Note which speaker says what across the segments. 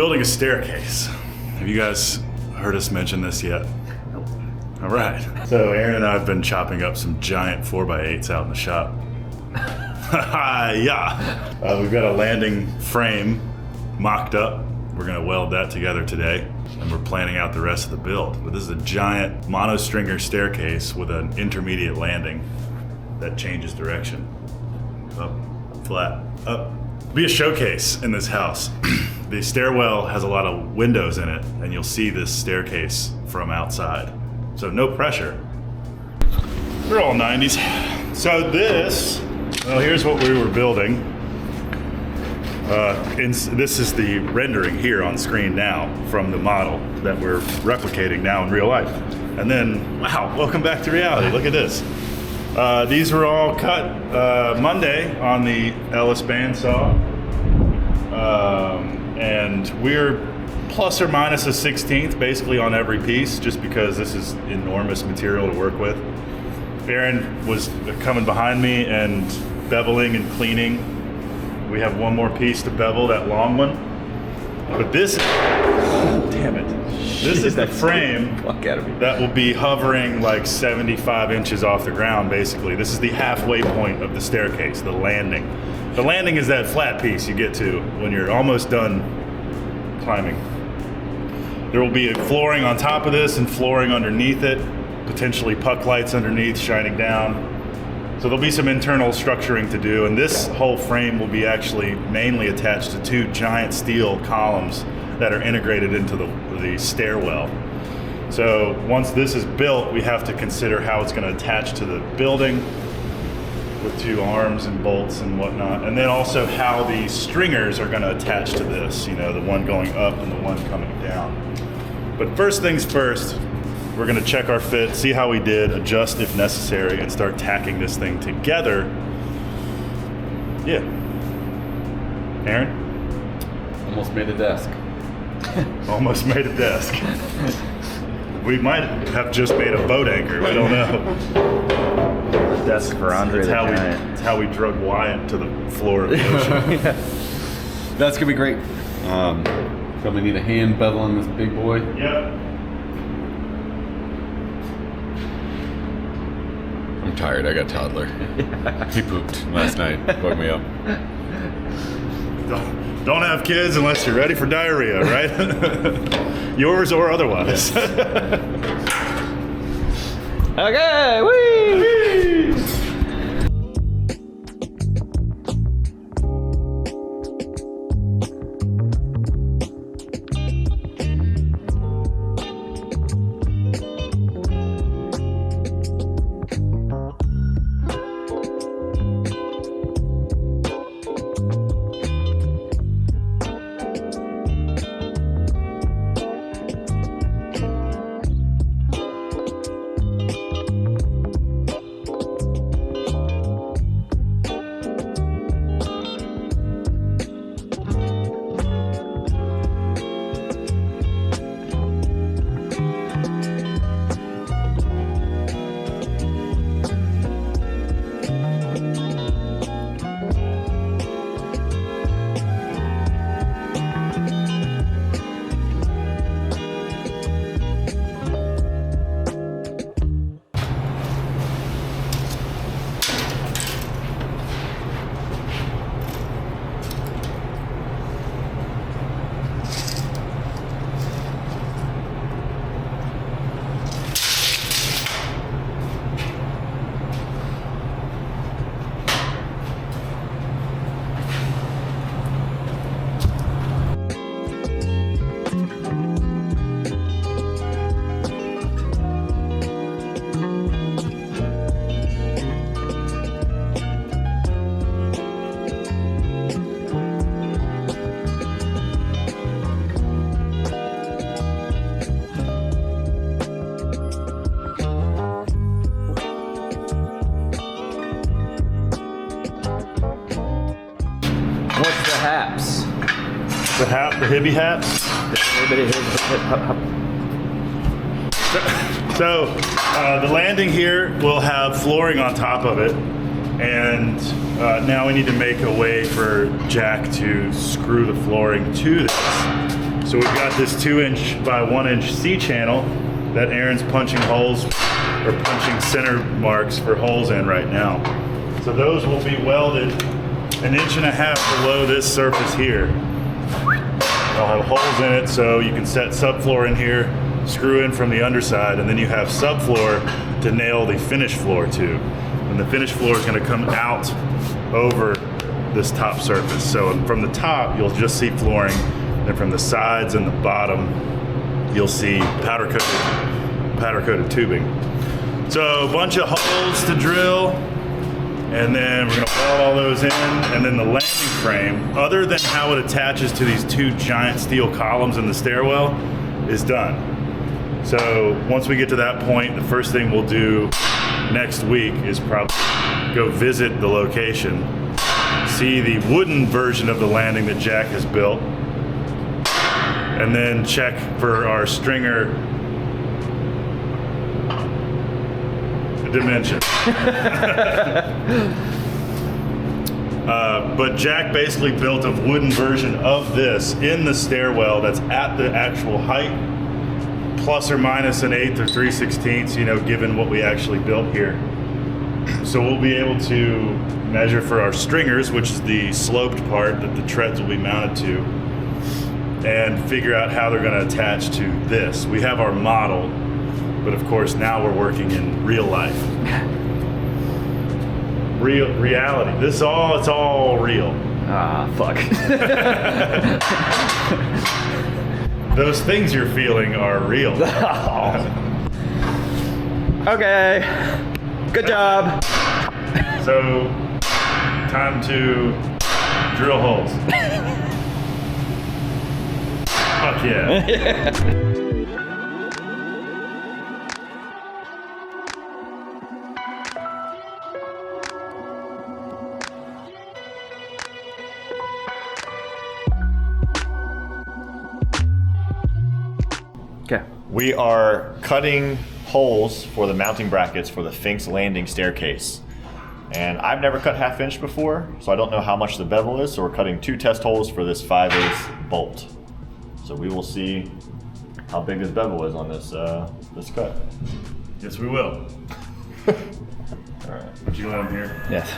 Speaker 1: building a staircase. Have you guys heard us mention this yet?
Speaker 2: Nope.
Speaker 1: All right. So Aaron and I have been chopping up some giant 4x8s out in the shop. Yeah. We've got a landing frame mocked up. We're gonna weld that together today, and we're planning out the rest of the build. But this is a giant monostringer staircase with an intermediate landing that changes direction. Up, flat, up. Be a showcase in this house. The stairwell has a lot of windows in it, and you'll see this staircase from outside. So no pressure. We're all 90s. So this, well, here's what we were building. This is the rendering here on screen now from the model that we're replicating now in real life. And then, wow, welcome back to reality. Look at this. These were all cut Monday on the Ellis bandsaw. And we're plus or minus a 16th basically on every piece, just because this is enormous material to work with. Aaron was coming behind me and beveling and cleaning. We have one more piece to bevel, that long one. But this, damn it. This is the frame that will be hovering like 75 inches off the ground, basically. This is the halfway point of the staircase, the landing. The landing is that flat piece you get to when you're almost done climbing. There will be a flooring on top of this and flooring underneath it, potentially puck lights underneath shining down. So there'll be some internal structuring to do, and this whole frame will be actually mainly attached to two giant steel columns that are integrated into the stairwell. So once this is built, we have to consider how it's going to attach to the building with two arms and bolts and whatnot, and then also how the stringers are going to attach to this, you know, the one going up and the one coming down. But first things first, we're gonna check our fit, see how we did, adjust if necessary, and start tacking this thing together. Yeah. Aaron?
Speaker 2: Almost made a desk.
Speaker 1: Almost made a desk. We might have just made a boat anchor, we don't know.
Speaker 3: Desk for Andre.
Speaker 1: It's how we drug Wyatt to the floor of the ocean.
Speaker 2: Yeah. That's gonna be great. Probably need a hand beveling this big boy.
Speaker 1: Yep.
Speaker 2: I'm tired, I got a toddler. He pooped last night, woke me up.
Speaker 1: Don't have kids unless you're ready for diarrhea, right? Yours or otherwise.
Speaker 3: Okay, whee! Haps.
Speaker 1: The hat, the hibby hat. So the landing here will have flooring on top of it, and now we need to make a way for Jack to screw the flooring to this. So we've got this 2" by 1" C channel that Aaron's punching holes or punching center marks for holes in right now. So those will be welded 1.5 inches below this surface here. They'll have holes in it so you can set subfloor in here, screw in from the underside, and then you have subfloor to nail the finished floor to. And the finished floor is going to come out over this top surface. So from the top, you'll just see flooring, and from the sides and the bottom, you'll see powder coated tubing. So a bunch of holes to drill, and then we're going to weld all those in, and then the landing frame, other than how it attaches to these 2 giant steel columns in the stairwell, is done. So once we get to that point, the first thing we'll do next week is probably go visit the location, see the wooden version of the landing that Jack has built, and then check for our stringer dimension. But Jack basically built a wooden version of this in the stairwell that's at the actual height, plus or minus 1/8 or 3/16, you know, given what we actually built here. So we'll be able to measure for our stringers, which is the sloped part that the treads will be mounted to, and figure out how they're going to attach to this. We have our model, but of course now we're working in real life. Reality. It's all real.
Speaker 3: Ah, fuck.
Speaker 1: Those things you're feeling are real.
Speaker 3: Okay. Good job.
Speaker 1: So, time to drill holes. Fuck yeah.
Speaker 3: Okay.
Speaker 4: We are cutting holes for the mounting brackets for the Fink's landing staircase. And I've never cut 1/2 inch before, so I don't know how much the bevel is, so we're cutting 2 test holes for this 5/8 bolt. So we will see how big this bevel is on this this cut.
Speaker 1: Yes, we will.
Speaker 4: All right.
Speaker 1: Would you let him hear?
Speaker 3: Yes.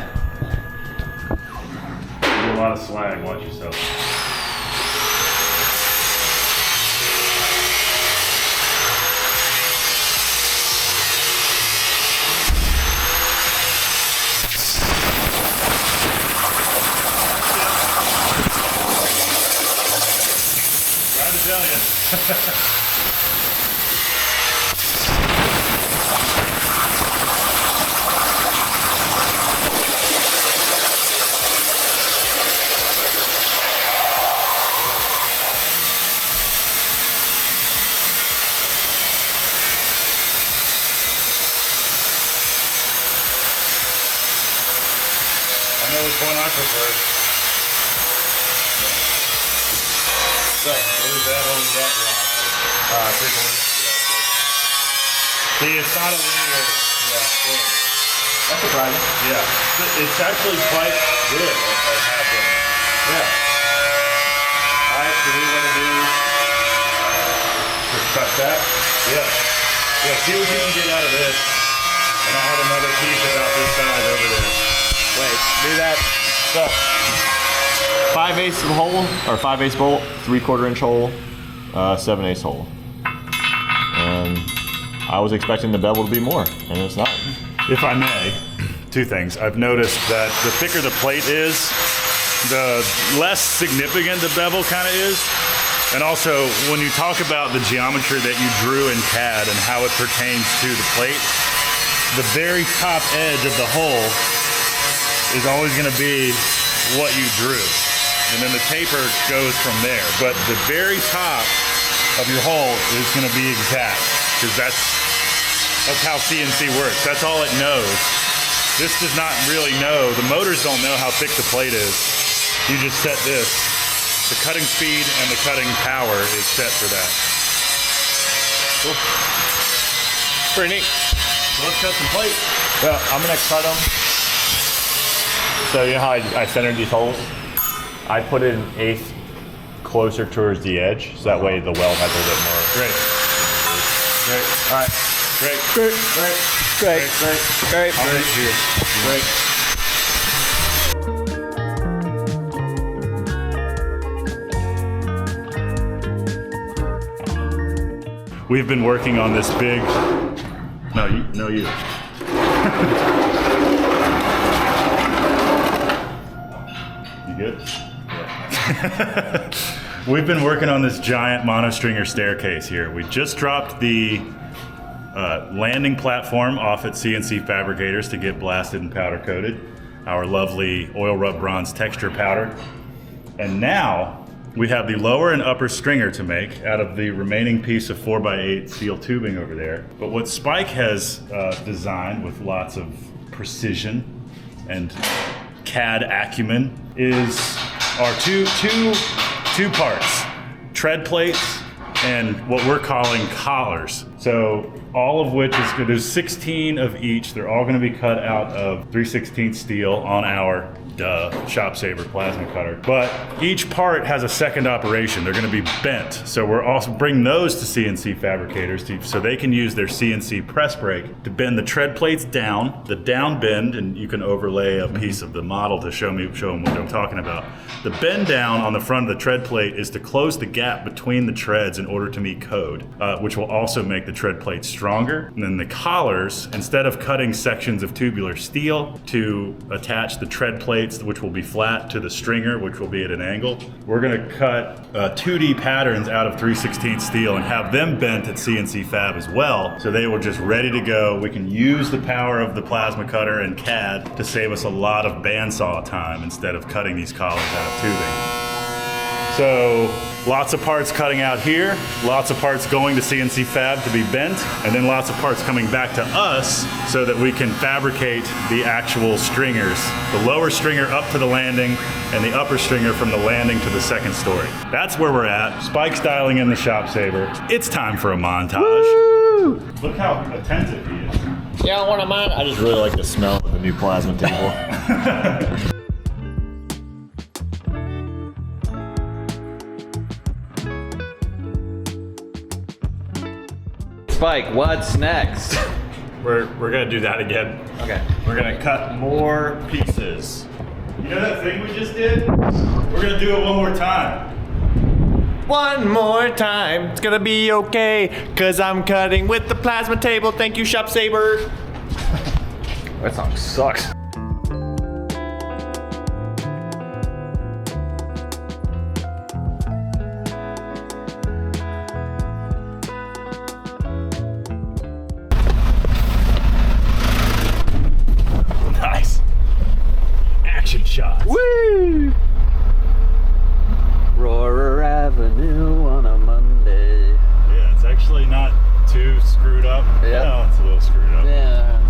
Speaker 1: Do a lot of slag, watch yourself. Tell you. I know which one I prefer. What is that? What is that? See, it's not a linear thing.
Speaker 4: That's surprising.
Speaker 1: Yeah. It's actually quite good at happening.
Speaker 4: Yeah. Alright, so we want to do just cut that.
Speaker 1: Yeah. Yeah, see what you can get out of this. And I have another piece about this size over there.
Speaker 4: Wait, do that. So 5/8 of hole, or 5/8 bolt, 3/4 inch hole, 7/8 hole. And I was expecting the bevel to be more, and it's not.
Speaker 1: If I may, 2 things. I've noticed that the thicker the plate is, the less significant the bevel kind of is. And also, when you talk about the geometry that you drew in CAD and how it pertains to the plate, the very top edge of the hole is always going to be what you drew. And then the taper goes from there. But the very top of your hole is going to be exact, because that's how CNC works. That's all it knows. This does not really know. The motors don't know how thick the plate is. You just set this. The cutting speed and the cutting power is set for that.
Speaker 4: Cool. Pretty neat.
Speaker 1: So let's cut some plate.
Speaker 4: Well, I'm gonna cut them. So you know how I centered these holes? I put in 1/8 closer towards the edge, so that way the weld has a little bit more.
Speaker 1: Great. Great. All right. Great.
Speaker 3: Great.
Speaker 1: Great.
Speaker 3: Great.
Speaker 1: I'll meet you. Great. We've been working on this big. No, you. You good? Yeah. We've been working on this giant monostringer staircase here. We just dropped the landing platform off at CNC Fabricators to get blasted and powder coated. Our lovely oil rub bronze texture powder. And now we have the lower and upper stringer to make out of the remaining piece of 4x8 steel tubing over there. But what Spike has designed with lots of precision and CAD acumen is our two parts, tread plates and what we're calling collars. So all of which is there's 16 of each. They're all going to be cut out of 3/16 steel on our Shop Saver plasma cutter. But each part has a second operation. They're going to be bent. So we're also bring those to CNC Fabricators so they can use their CNC press brake to bend the tread plates down, the down bend, and you can overlay a piece of the model to show them what I'm talking about. The bend down on the front of the tread plate is to close the gap between the treads in order to meet code, which will also make the tread plate stronger. And then the collars, instead of cutting sections of tubular steel to attach the tread plates, which will be flat, to the stringer, which will be at an angle, we're going to cut 2D patterns out of 3/16 steel and have them bent at CNC Fab as well, so they were just ready to go. We can use the power of the plasma cutter and CAD to save us a lot of bandsaw time instead of cutting these collars out of tubing. So lots of parts cutting out here, lots of parts going to CNC Fab to be bent, and then lots of parts coming back to us so that we can fabricate the actual stringers. The lower stringer up to the landing and the upper stringer from the landing to the second story. That's where we're at. Spike's dialing in the Shop Saver. It's time for a montage. Woo! Look how attentive he is.
Speaker 4: Yeah, I want to mind. I just really like the smell of the new plasma table.
Speaker 3: Spike, what's next?
Speaker 4: We're gonna do that again.
Speaker 3: Okay.
Speaker 4: We're gonna cut more pieces.
Speaker 1: You know that thing we just did? We're gonna do it one more time.
Speaker 4: One more time, it's gonna be okay, cause I'm cutting with the plasma table. Thank you, Shop Saver.
Speaker 3: That song sucks.
Speaker 1: Nice. Action shots.
Speaker 3: Woo! Roarer Avenue on a Monday.
Speaker 1: Yeah, it's actually not too screwed up.
Speaker 3: Yeah.
Speaker 1: No, it's a little screwed up.
Speaker 3: Yeah.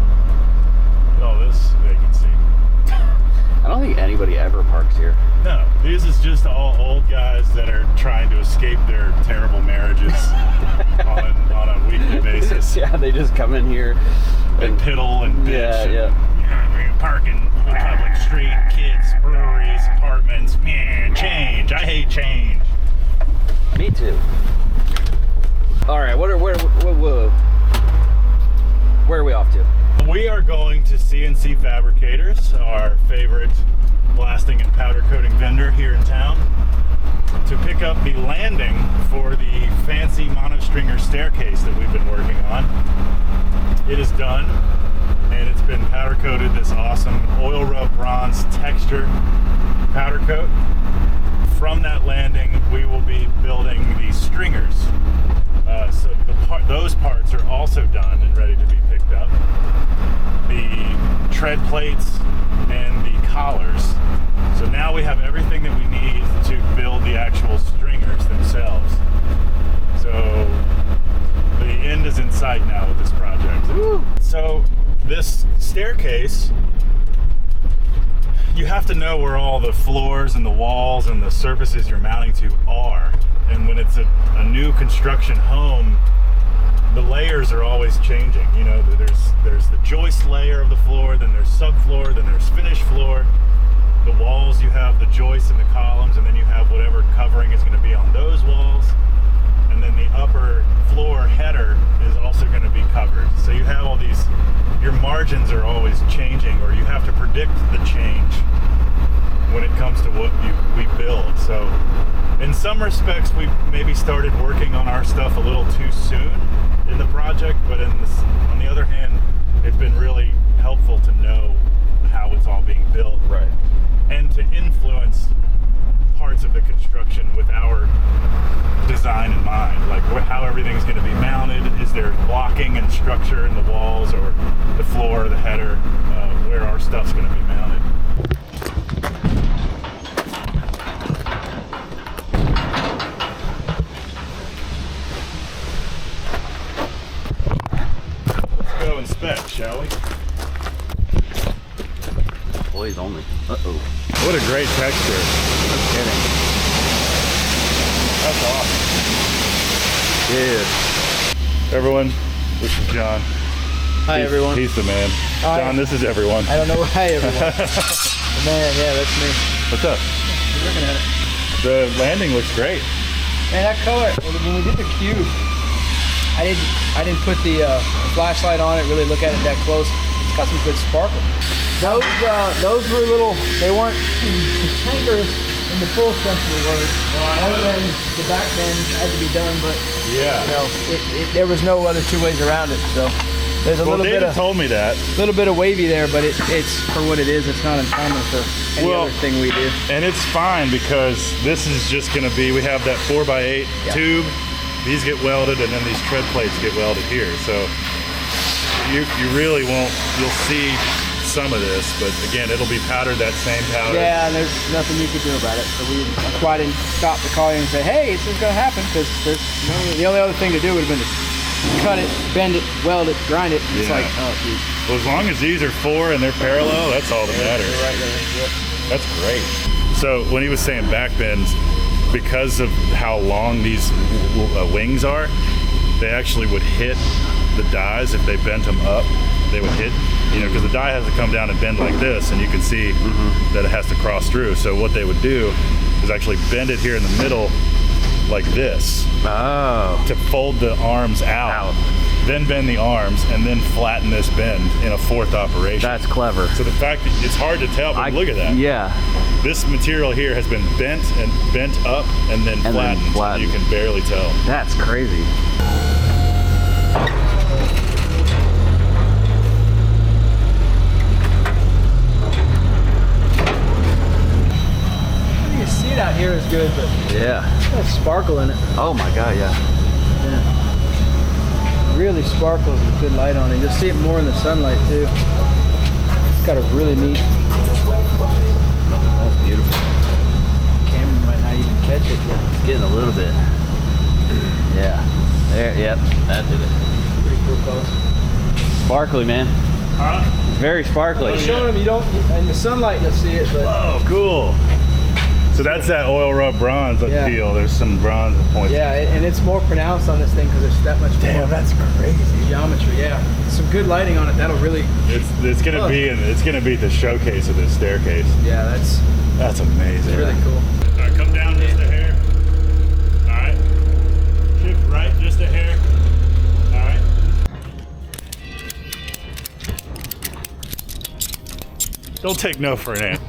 Speaker 1: Look at all this vacancy.
Speaker 3: I don't think anybody ever parks here.
Speaker 1: No, this is just all old guys that are trying to escape their terrible marriages on a weekly basis.
Speaker 3: Yeah, they just come in here
Speaker 1: And piddle and bitch.
Speaker 3: Yeah.
Speaker 1: We're parking the public street, kids, breweries, apartments. Man, change. I hate change.
Speaker 3: Me too. All right, where are we off to?
Speaker 1: We are going to CNC Fabricators, our favorite blasting and powder coating vendor here in town, to pick up the landing for the fancy monostringer staircase that we've been working on. It is done, and it's been powder coated this awesome oil rub bronze texture powder coat. From that landing, we will be building the stringers. So those parts are also done and ready to be picked up. The tread plates and the collars. So now we have everything that we need to build the actual stringers themselves. So the end is in sight now with this project.
Speaker 3: Woo.
Speaker 1: So this staircase, you have to know where all the floors and the walls and the surfaces you're mounting to are. And when it's a new construction home, the layers are always changing. You know, there's the joist layer of the floor, then there's subfloor, then there's finished floor. the walls, you have the joists and the columns, and then you have whatever covering is going to be on those walls. And then the upper floor header is also going to be covered. So you have all these, your margins are always changing, or you have to predict the change when it comes to what we build. So in some respects, we maybe started working on our stuff a little too soon in the project, but on the other hand, it's been really helpful to know how it's all being built.
Speaker 2: Right.
Speaker 1: And to influence parts of the construction with our design in mind, like how everything's going to be mounted. Is there blocking and structure in the walls or the floor, the header, where our stuff's going to be mounted. Let's go inspect, shall we?
Speaker 3: Boys only. Uh-oh.
Speaker 1: What a great texture.
Speaker 3: No kidding.
Speaker 1: That's awesome.
Speaker 3: Yeah.
Speaker 1: Everyone, this is John.
Speaker 5: Hi, everyone.
Speaker 1: He's the man.
Speaker 5: Hi.
Speaker 1: John, this is everyone.
Speaker 5: I don't know. Hi, everyone. Man, yeah, that's me.
Speaker 1: What's up?
Speaker 5: You're looking at it.
Speaker 1: The landing looks great.
Speaker 5: Man, that color, when we did the cube, I didn't put the flashlight on it, really look at it that close. It's got some good sparkle. Those were little, they weren't cantankerous in the full sense of the word. Other than the back bend had to be done, but
Speaker 1: Yeah.
Speaker 5: you know, there was no other two ways around it. So there's a
Speaker 1: Well,
Speaker 5: little
Speaker 1: David
Speaker 5: bit of
Speaker 1: told me that,
Speaker 5: wavy there, but it's for what it is. It's not uncommon for any
Speaker 1: Well,
Speaker 5: other thing we do.
Speaker 1: and it's fine because this is just going to be, we have that 4x8
Speaker 5: Yeah.
Speaker 1: tube. These get welded, and then these tread plates get welded here. So you really won't, you'll see some of this, but again, it'll be powdered that same powder.
Speaker 5: Yeah, and there's nothing you could do about it. So that's why I didn't stop the car and say, hey, it's just going to happen, because the only other thing to do would have been to cut it, bend it, weld it, grind it. It's
Speaker 1: Yeah.
Speaker 5: like, oh, geez.
Speaker 1: Well, as long as these are 4 and they're parallel, that's all that matters.
Speaker 5: You're right there. Yep.
Speaker 1: That's great. So when he was saying back bends, because of how long these wings are, they actually would hit the dies if they bent them up. They would hit, because the die has to come down and bend like this, and you can see that it has to cross through. So what they would do is actually bend it here in the middle like this
Speaker 3: Oh.
Speaker 1: to fold the arms out, then bend the arms, and then flatten this bend in a 4th operation.
Speaker 3: That's clever.
Speaker 1: So the fact that it's hard to tell, but look at that.
Speaker 3: Yeah.
Speaker 1: This material here has been bent up and then flattened. You can barely tell.
Speaker 3: That's crazy.
Speaker 5: You see it out here is good, but
Speaker 3: Yeah.
Speaker 5: there's sparkle in it.
Speaker 3: Oh my God, yeah.
Speaker 5: Yeah. Really sparkles with good light on it. You'll see it more in the sunlight, too. It's got a really neat...
Speaker 3: That's beautiful.
Speaker 5: Camera might not even catch it yet.
Speaker 3: It's getting a little bit. Yeah. There, yep. That did it.
Speaker 5: Pretty cool color.
Speaker 3: Sparkly, man.
Speaker 1: Huh?
Speaker 3: Very sparkly.
Speaker 5: I'm showing them, you don't, in the sunlight you'll see it, but
Speaker 1: Oh, cool. So that's that oil rub bronze
Speaker 5: Yeah.
Speaker 1: deal. There's some bronze points.
Speaker 5: yeah, and it's more pronounced on this thing because there's that much more
Speaker 1: that's crazy.
Speaker 5: geometry. Yeah, some good lighting on it. That'll really,
Speaker 1: It's gonna be the showcase of this staircase.
Speaker 5: yeah, that's
Speaker 1: amazing.
Speaker 5: really cool.
Speaker 1: All right, come down just a hair. All right. Shift right just a hair. All right. Don't take no for an answer.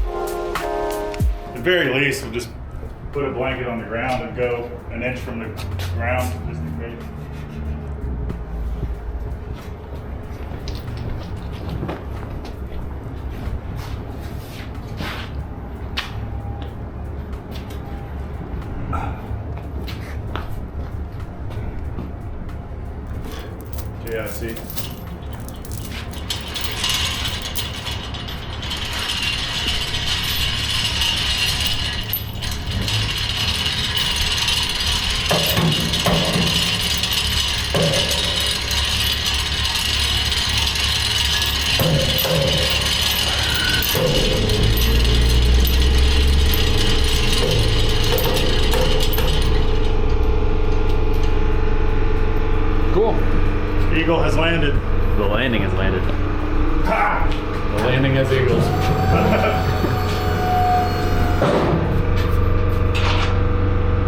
Speaker 1: At the very least, we'll just put a blanket on the ground and go an inch from the ground just in case. Yeah, see. eagle has landed.
Speaker 3: The landing has landed.
Speaker 1: Ha!
Speaker 2: The landing has eagles.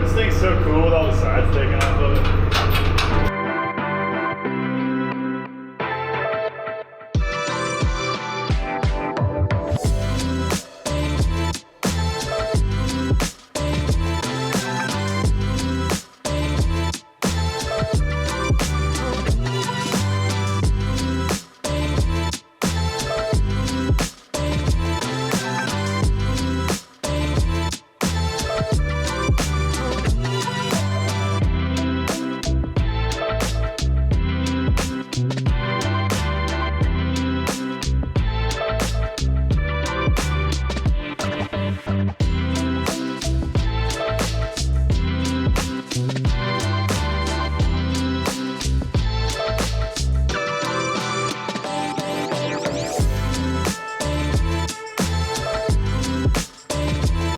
Speaker 1: This thing's so cool with all the sides taken off of it.